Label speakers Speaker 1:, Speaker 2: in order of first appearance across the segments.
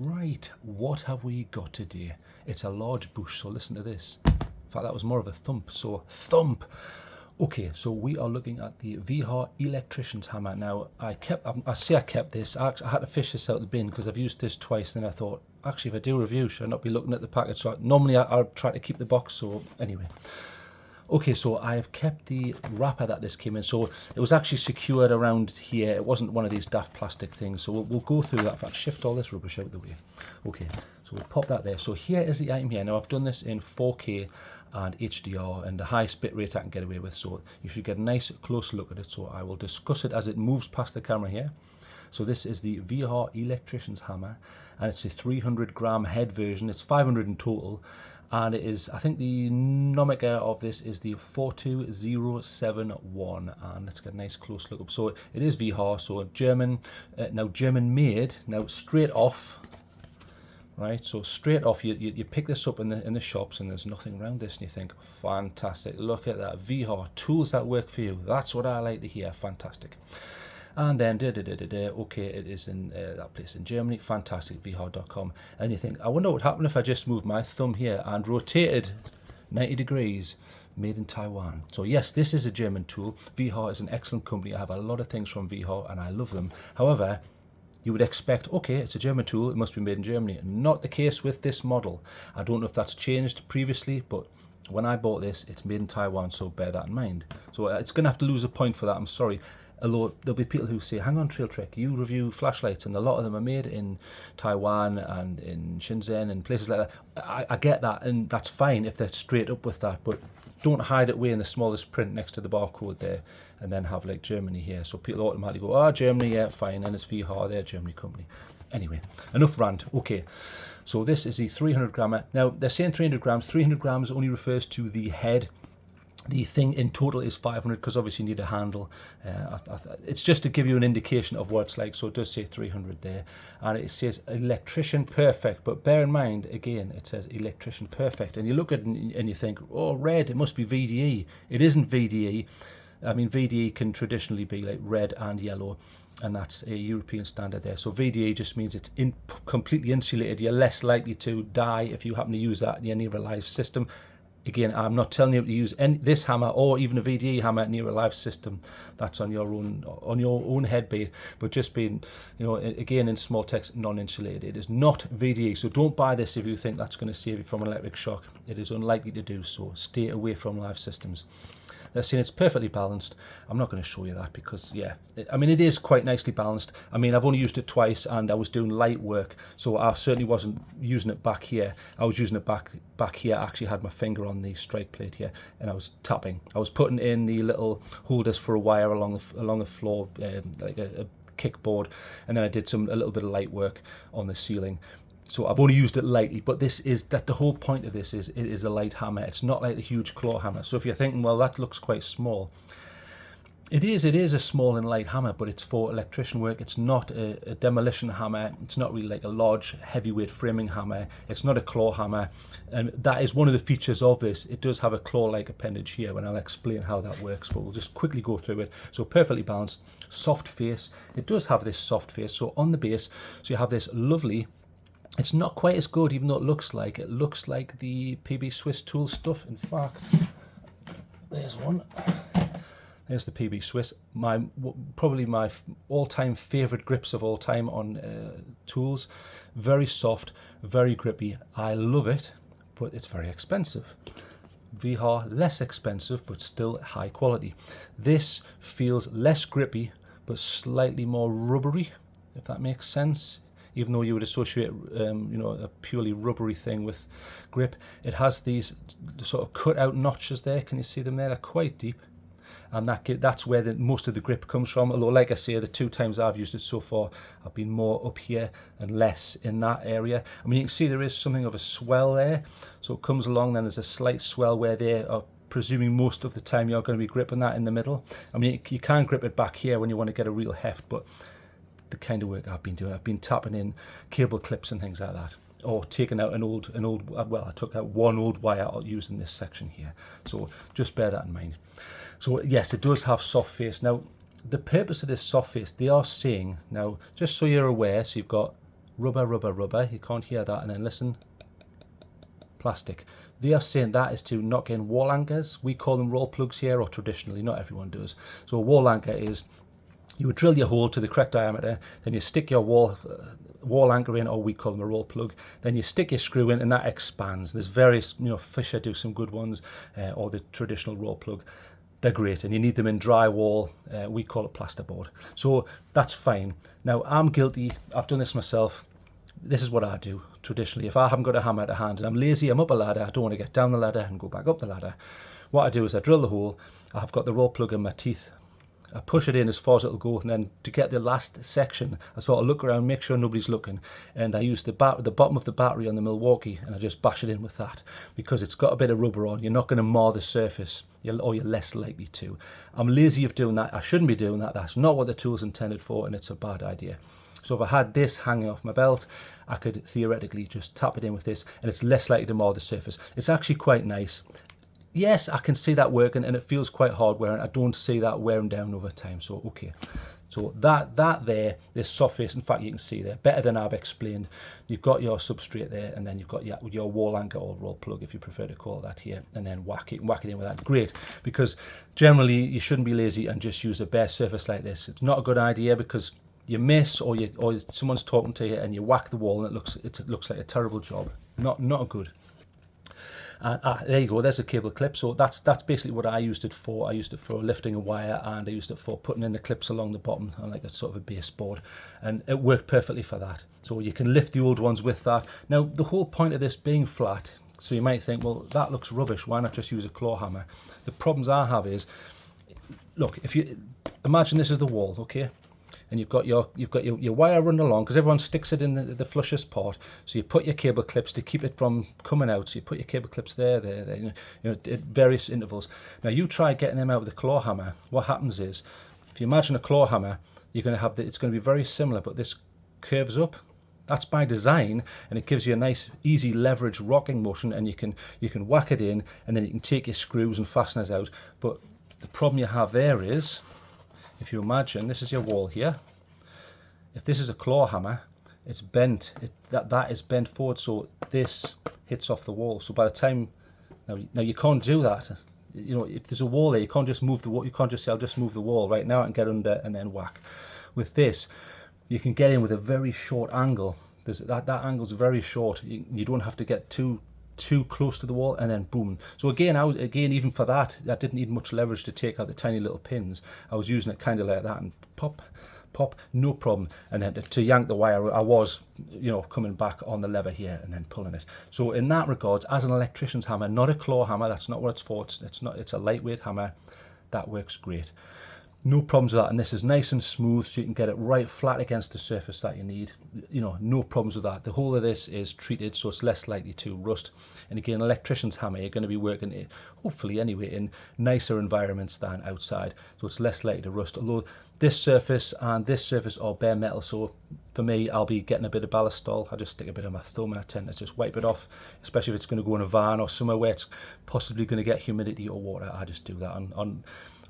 Speaker 1: Right, what have we got today? It's a large bush, so listen to this. In fact, that was more of a thump, so thump. Okay, so we are looking at the Wiha Electricians hammer. Now, I kept this. I had to fish this out of the bin because I've used this twice, and I thought, actually, if I do a review, should I not be looking at the package? So normally I'll try to keep the box, so anyway. Okay, so I have kept the wrapper that this came in. So it was actually secured around here. It wasn't one of these daft plastic things. So we'll go through that. In fact, shift all this rubbish out of the way. Okay, so we'll pop that there. So here is the item here. Now I've done this in 4K and HDR and the highest bit rate I can get away with. So you should get a nice close look at it. So I will discuss it as it moves past the camera here. So this is the Wiha Electricians hammer, and it's a 300-gram head version. It's 500 in total. And it is, I think the nomica of this is the 42071, and let's get a nice close look up. So it is Wiha, so German, now German made, now straight off, right? So straight off, you pick this up in the shops, and there's nothing around this, and you think, fantastic, look at that, Wiha, tools that work for you. That's what I like to hear, fantastic. And then, okay, it is in that place in Germany, fantastic, wiha.com. And you think, I wonder what would happen if I just moved my thumb here and rotated 90 degrees, made in Taiwan. So yes, this is a German tool. Wiha is an excellent company. I have a lot of things from Wiha and I love them. However, you would expect, okay, it's a German tool, it must be made in Germany. Not the case with this model. I don't know if that's changed previously, but when I bought this, it's made in Taiwan, so bear that in mind. So it's going to have to lose a point for that, I'm sorry. Although there'll be people who say, hang on, TrailTrek, you review flashlights, and a lot of them are made in Taiwan and in Shenzhen and places like that. I get that, and that's fine if they're straight up with that, but don't hide it way in the smallest print next to the barcode there and then have like Germany here. So people automatically go, oh, Germany, yeah, fine, and it's Wiha, they're a Germany company. Anyway, enough rant. Okay, so this is the 300 grammer. Now, they're saying 300 grams. 300 grams only refers to the head. The thing in total is 500 because obviously you need a handle. It's just to give you an indication of what it's like. So it does say 300 there. And it says Electrician Perfect. But bear in mind, again, it says Electrician Perfect. And you look at it and you think, oh, red, it must be VDE. It isn't VDE. I mean, VDE can traditionally be like red and yellow. And that's a European standard there. So VDE just means it's completely insulated. You're less likely to die if you happen to use that near a live system. Again, I'm not telling you to use this hammer or even a VDE hammer near a live system. That's on your own head bait. But just being, again in small text, non-insulated. It is not VDE. So don't buy this if you think that's going to save you from an electric shock. It is unlikely to do so. Stay away from live systems. They're saying it's perfectly balanced. I'm not going to show you that because, yeah, I mean, it is quite nicely balanced. I mean, I've only used it twice and I was doing light work, so I certainly wasn't using it back here. I was using it back here. I actually had my finger on the strike plate here and I was tapping. I was putting in the little holders for a wire along the floor, like a kickboard, and then I did a little bit of light work on the ceiling. So I've only used it lightly, but the whole point of this is it is a light hammer. It's not like the huge claw hammer. So if you're thinking, well, that looks quite small, it is a small and light hammer, but it's for electrician work. It's not a demolition hammer. It's not really like a large heavyweight framing hammer. It's not a claw hammer, and that is one of the features of this. It does have a claw-like appendage here, and I'll explain how that works, but we'll just quickly go through it. So perfectly balanced, soft face. It does have this soft face. So on the base, so you have this lovely. It's not quite as good, even though it looks like the PB Swiss tool stuff. In fact, there's one. There's the PB Swiss. Probably my all-time favourite grips of all time on tools. Very soft, very grippy. I love it, but it's very expensive. Wiha, less expensive, but still high quality. This feels less grippy, but slightly more rubbery, if that makes sense. Even though you would associate, a purely rubbery thing with grip. It has these sort of cut-out notches there. Can you see them there? They're quite deep. And that's where most of the grip comes from. Although, like I say, the 2 times I've used it so far, I've been more up here and less in that area. I mean, you can see there is something of a swell there. So it comes along, then there's a slight swell where they are presuming most of the time you're going to be gripping that in the middle. I mean, you can grip it back here when you want to get a real heft, but the kind of work I've been doing, I've been tapping in cable clips and things like that, or taking out an old well, I took out one old wire using this section here. So just bear that in mind. So yes, it does have soft face. Now, the purpose of this soft face, they are saying, now, just so you're aware, so you've got rubber, rubber, rubber. You can't hear that. And then listen, plastic. They are saying that is to knock in wall anchors. We call them roll plugs here, or traditionally, not everyone does. So a wall anchor is, you would drill your hole to the correct diameter, then you stick your wall anchor in, or we call them a roll plug. Then you stick your screw in, and that expands. There's various, Fisher do some good ones, or the traditional roll plug. They're great, and you need them in drywall. We call it plasterboard. So that's fine. Now, I'm guilty. I've done this myself. This is what I do traditionally. If I haven't got a hammer to hand and I'm lazy, I'm up a ladder, I don't want to get down the ladder and go back up the ladder. What I do is I drill the hole. I've got the roll plug in my teeth. I push it in as far as it'll go, and then to get the last section, I sort of look around, make sure nobody's looking, and I use the bottom of the battery on the Milwaukee, and I just bash it in with that, because it's got a bit of rubber on. You're not going to mar the surface, or you're less likely to. I'm lazy of doing that. I shouldn't be doing that. That's not what the tool's intended for, and it's a bad idea. So if I had this hanging off my belt, I could theoretically just tap it in with this, and it's less likely to mar the surface. It's actually quite nice. Yes, I can see that working, and it feels quite hard wearing. I don't see that wearing down over time. So okay, so that there, this surface, in fact you can see there, better than I've explained. You've got your substrate there, and then you've got your wall anchor or roll plug, if you prefer to call that here, and then whack it in with that. Great, because generally you shouldn't be lazy and just use a bare surface like this. It's not a good idea, because you miss, or someone's talking to you and you whack the wall and it looks like a terrible job. Not good. There you go, there's a cable clip. So that's basically what I used it for. I used it for lifting a wire, and I used it for putting in the clips along the bottom on like a sort of a baseboard, and it worked perfectly for that. So you can lift the old ones with that. Now the whole point of this being flat, so you might think, well, that looks rubbish, why not just use a claw hammer? The problems I have is, look, if you imagine this is the wall, okay, and you've got your wire running along, because everyone sticks it in the flushest part. So you put your cable clips to keep it from coming out. So you put your cable clips there, at various intervals. Now you try getting them out with a claw hammer. What happens is, if you imagine a claw hammer, you're going to have it's going to be very similar, but this curves up. That's by design, and it gives you a nice, easy leverage rocking motion, and you can whack it in, and then you can take your screws and fasteners out. But the problem you have there is, if you imagine this is your wall here, if this is a claw hammer, it's bent. That is bent forward, so this hits off the wall. So by the time, now you can't do that. If there's a wall there, you can't just move the wall. You can't just say, I'll just move the wall right now and get under and then whack. With this, you can get in with a very short angle. That angle's very short. You don't have to get too close to the wall, and then boom. So again, even for that, I didn't need much leverage to take out the tiny little pins. I was using it kind of like that, and pop, no problem. And then to yank the wire, I was, coming back on the lever here and then pulling it. So in that regards, as an electrician's hammer, not a claw hammer, that's not what it's for. It's a lightweight hammer. That works great. No problems with that, and this is nice and smooth, so you can get it right flat against the surface that you need. No problems with that. The whole of this is treated, so it's less likely to rust. And again, electrician's hammer, you're going to be working, hopefully anyway, in nicer environments than outside, so it's less likely to rust. Although this surface and this surface are bare metal, so for me, I'll be getting a bit of ballastol. I just stick a bit of my thumb and I tend to just wipe it off, especially if it's going to go in a van or somewhere where it's possibly going to get humidity or water. I just do that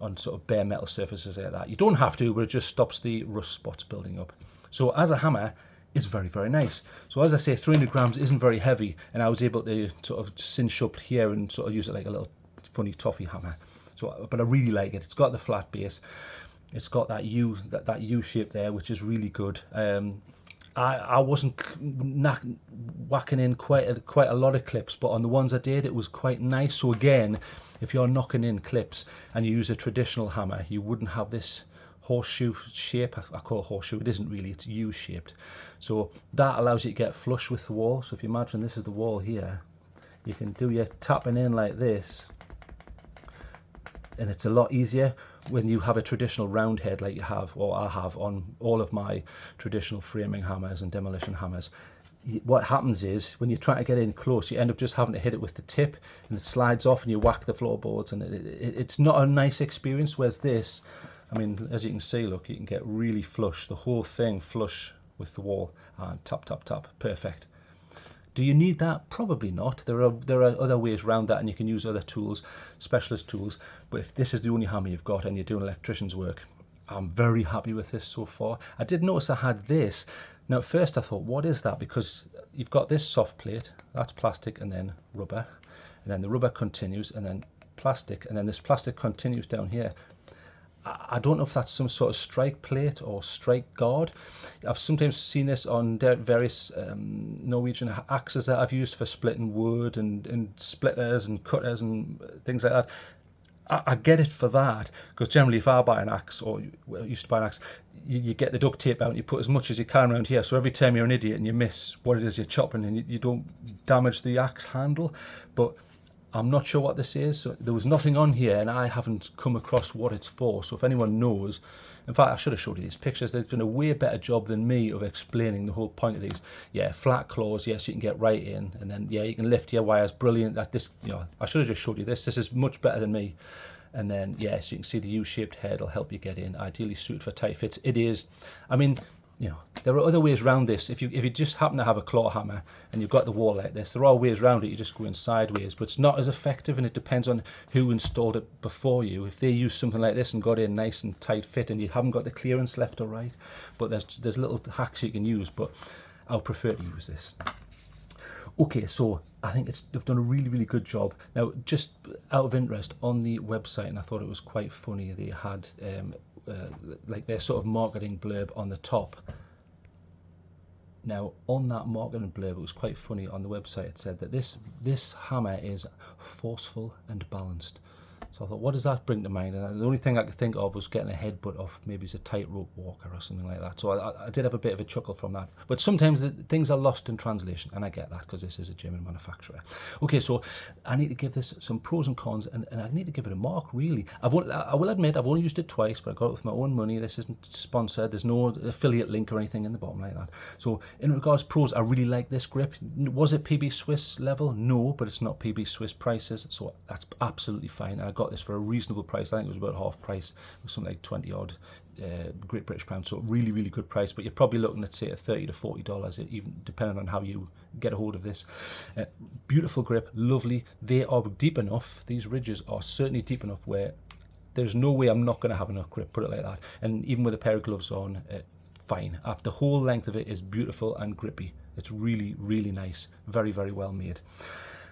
Speaker 1: on sort of bare metal surfaces like that. You don't have to, but it just stops the rust spots building up. So as a hammer, it's very, very nice. So as I say, 300 grams isn't very heavy, and I was able to sort of cinch up here and sort of use it like a little funny toffee hammer. So, but I really like it. It's got the flat base. It's got that U shape there, which is really good. I wasn't whacking in quite a lot of clips, but on the ones I did, it was quite nice. So again, if you're knocking in clips and you use a traditional hammer, you wouldn't have this horseshoe shape. I call it horseshoe, it isn't really, it's U-shaped. So that allows you to get flush with the wall. So if you imagine this is the wall here, you can do your tapping in like this, and it's a lot easier when you have a traditional round head like you have, or I have on all of my traditional framing hammers and demolition hammers. What happens is, when you're trying to get in close, you end up just having to hit it with the tip, and it slides off and you whack the floorboards, and it's not a nice experience. Whereas this, I mean, as you can see, look, you can get really flush, the whole thing flush with the wall, and tap, tap, tap, perfect. Do you need that? Probably not. There are other ways around that, and you can use other tools, specialist tools. But if this is the only hammer you've got and you're doing electrician's work, I'm very happy with this so far. I did notice I had this. Now at first I thought, what is that? Because you've got this soft plate, that's plastic, and then rubber, and then the rubber continues, and then plastic, and then this plastic continues down here. I don't know if that's some sort of strike plate or strike guard. I've sometimes seen this on various Norwegian axes that I've used for splitting wood and splitters and cutters and things like that. I get it for that, because generally if I buy an axe, or used to buy an axe, you get the duct tape out and you put as much as you can around here, so every time you're an idiot and you miss what it is you're chopping, and you don't damage the axe handle. But I'm not sure what this is, so there was nothing on here and I haven't come across what it's for. So if anyone knows, in fact I should have showed you these pictures, they've done a way better job than me of explaining the whole point of these. Yeah, flat claws, yes, you can get right in, and then yeah, you can lift your wires, brilliant. That this, you know, I should have just showed you this is much better than me. And then yeah, so you can see the U-shaped head will help you get in, ideally suited for tight fits. It is, I mean, you know, there are other ways around this. If you just happen to have a claw hammer and you've got the wall like this, there are ways around it. You just go in sideways, but it's not as effective, and it depends on who installed it before you. If they used something like this and got in nice and tight fit, and you haven't got the clearance left or right, but there's little hacks you can use. But I'll prefer to use this. Okay, so I think they've done a really, really good job. Now, just out of interest, on the website, and I thought it was quite funny, they had like their sort of marketing blurb on the top. Now, on that marketing blurb, it was quite funny. On the website, it said that this hammer is forceful and balanced. So I thought, what does that bring to mind? And the only thing I could think of was getting a headbutt off maybe it's a tightrope walker or something like that. So I did have a bit of a chuckle from that. But sometimes things are lost in translation, and I get that because this is a German manufacturer. Okay, so I need to give this some pros and cons, and I need to give it a mark, really. I will admit, I've only used it twice, but I got it with my own money. This isn't sponsored. There's no affiliate link or anything in the bottom like that. So in regards to pros, I really like this grip. Was it PB Swiss level? No, but it's not PB Swiss prices, so that's absolutely fine. And I got this for a reasonable price. I think it was about half price. It was something like 20 odd Great British pounds, so really, really good price. But you're probably looking at, say, $30 to $40, even depending on how you get a hold of this. Beautiful grip, lovely. They are deep enough. These ridges are certainly deep enough where there's no way I'm not going to have enough grip, put it like that. And even with a pair of gloves on, fine. The whole length of it is beautiful and grippy. It's really, really nice. Very, very well made.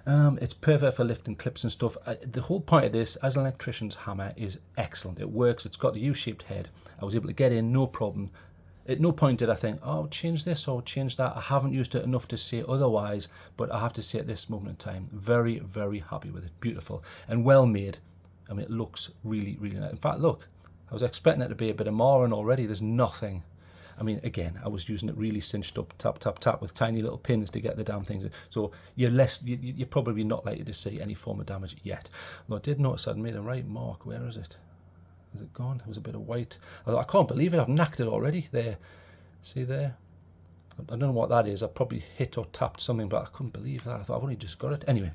Speaker 1: It's perfect for lifting clips and stuff. The whole point of this, as an electrician's hammer, is excellent. It works. It's got the U-shaped head. I was able to get in, no problem. At no point did I think, oh, change this or change that. I haven't used it enough to say otherwise, but I have to say at this moment in time, very, very happy with it. Beautiful and well made. I mean, it looks really, really nice. In fact, look, I was expecting it to be a bit of marring already. There's nothing. I mean, again, I was using it really cinched up, tap, tap, tap, with tiny little pins to get the damn things in. So you're probably not likely to see any form of damage yet. Although I did notice I'd made a right mark. Where is it? Is it gone? There was a bit of white. Although I can't believe it. I've knacked it already. There. See there? I don't know what that is. I probably hit or tapped something, but I couldn't believe that. I thought I've only just got it. Anyway.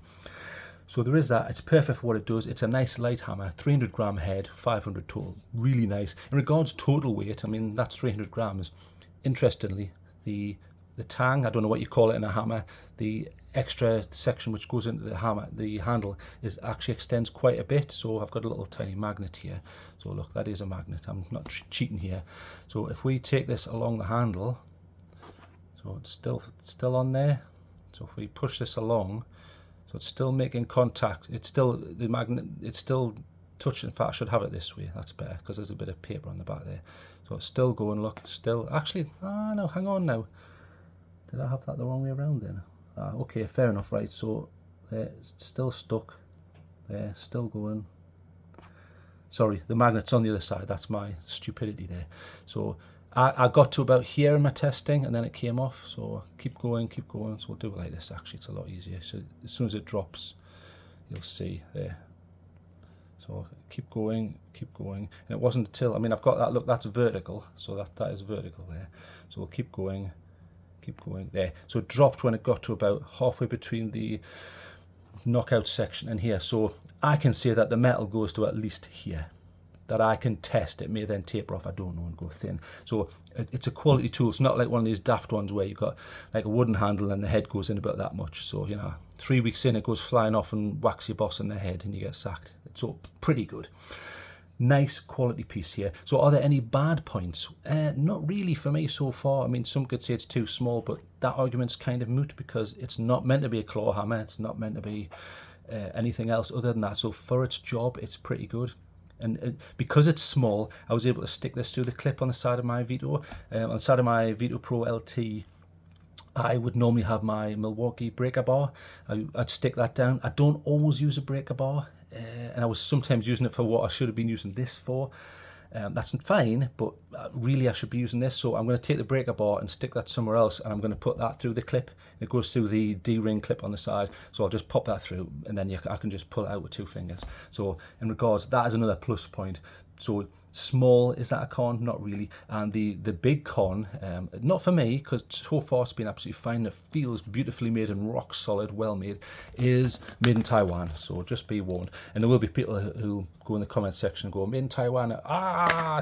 Speaker 1: So there is that. It's perfect for what it does. It's a nice light hammer, 300 gram head, 500 total. Really nice. In regards to total weight, I mean, that's 300 grams. Interestingly, the tang, I don't know what you call it in a hammer, the extra section which goes into the hammer, the handle, is actually extends quite a bit. So I've got a little tiny magnet here. So look, that is a magnet. I'm not cheating here. So if we take this along the handle, so it's still on there. So if we push this along, so it's still making contact. It's still, the magnet, it's still touching. In fact, I should have it this way. That's better because there's a bit of paper on the back there. So it's still going, look, still. Actually, no, hang on now. Did I have that the wrong way around then? Okay, fair enough, right. So it's still stuck. There, still going. Sorry, the magnet's on the other side. That's my stupidity there. So I got to about here in my testing and then it came off. So keep going. So we'll do it like this. Actually, it's a lot easier. So as soon as it drops, you'll see there. So keep going. And it wasn't until, I mean, I've got that, look, that's vertical. So that is vertical there. So we'll keep going there. So it dropped when it got to about halfway between the knockout section and here. So I can say that the metal goes to at least here. That I can test. It may then taper off, I don't know, and go thin. So it's a quality tool. It's not like one of these daft ones where you've got like a wooden handle and the head goes in about that much. So, 3 weeks in, it goes flying off and whacks your boss in the head and you get sacked. It's all pretty good. Nice quality piece here. So are there any bad points? Not really for me so far. I mean, some could say it's too small, but that argument's kind of moot because it's not meant to be a claw hammer. It's not meant to be anything else other than that. So for its job, it's pretty good. And because it's small, I was able to stick this through the clip on the side of my Vito. On the side of my Vito Pro LT, I would normally have my Milwaukee breaker bar. I'd stick that down. I don't always use a breaker bar, and I was sometimes using it for what I should have been using this for. That's fine, but really I should be using this. So I'm going to take the breaker bar and stick that somewhere else, and I'm going to put that through the clip. It goes through the D-ring clip on the side, so I'll just pop that through, and then I can just pull it out with 2 fingers. So in regards, that is another plus point. So small, is that a con? Not really. And the big con, not for me, because so far it's been absolutely fine. It feels beautifully made and rock solid, well made, is made in Taiwan. So just be warned. And there will be people who go in the comment section and go, made in Taiwan,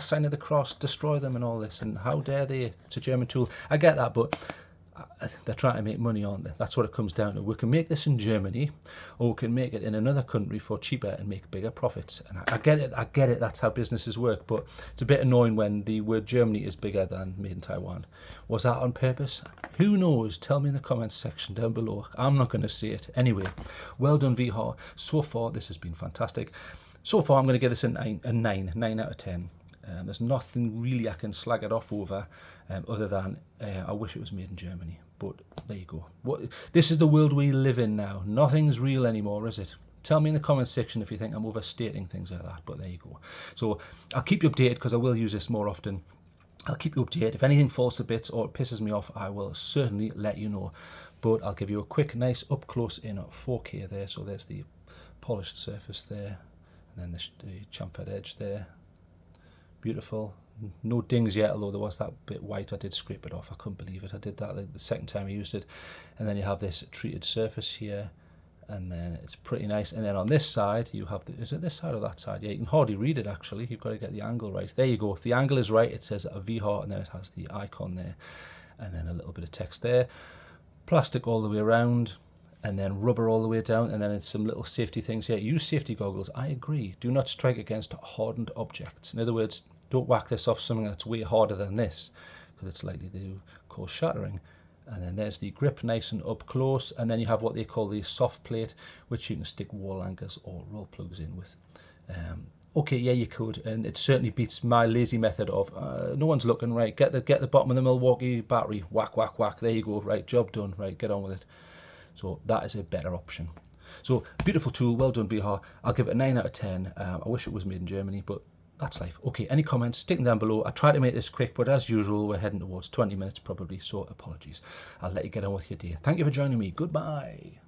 Speaker 1: sign of the cross, destroy them and all this, and how dare they, it's a German tool. I get that, but they're trying to make money, aren't they? That's what it comes down to. We can make this in Germany, or we can make it in another country for cheaper and make bigger profits. And I get it, that's how businesses work, but it's a bit annoying when the word Germany is bigger than made in Taiwan. Was that on purpose? Who knows? Tell me in the comments section down below. I'm not going to see it. Anyway, well done, Wiha. So far, this has been fantastic. So far, I'm going to give this a 9 out of 10. There's nothing really I can slag it off over, other than I wish it was made in Germany. But there you go. This is the world we live in now. Nothing's real anymore, is it? Tell me in the comments section if you think I'm overstating things like that. But there you go. So I'll keep you updated because I will use this more often. I'll keep you updated. If anything falls to bits or it pisses me off, I will certainly let you know. But I'll give you a quick, nice up close in 4K there. So there's the polished surface there, and then the chamfered edge there. Beautiful. No dings yet, although there was that bit white. I did scrape it off. I couldn't believe it. I did that like the second time I used it. And then you have this treated surface here, and then it's pretty nice. And then on this side you have is it this side or that side? Yeah, you can hardly read it actually. You've got to get the angle right. There you go. If the angle is right, it says a Wiha, and then it has the icon there, and then a little bit of text there. Plastic all the way around, and then rubber all the way down, and then it's some little safety things here. Use safety goggles. I agree. Do not strike against hardened objects. In other words, don't whack this off something that's way harder than this, because it's likely to cause shattering. And then there's the grip, nice and up close, and then you have what they call the soft plate, which you can stick wall anchors or roll plugs in with. Okay, yeah, you could, and it certainly beats my lazy method of no one's looking, right, get the bottom of the Milwaukee battery, whack, whack, whack, there you go, right, job done, right, get on with it. So that is a better option. So beautiful tool, well done, Wiha. I'll give it a 9 out of 10. I wish it was made in Germany, but that's life. Okay, any comments, stick them down below. I try to make this quick, but as usual, we're heading towards 20 minutes probably, so apologies. I'll let you get on with your day. Thank you for joining me. Goodbye.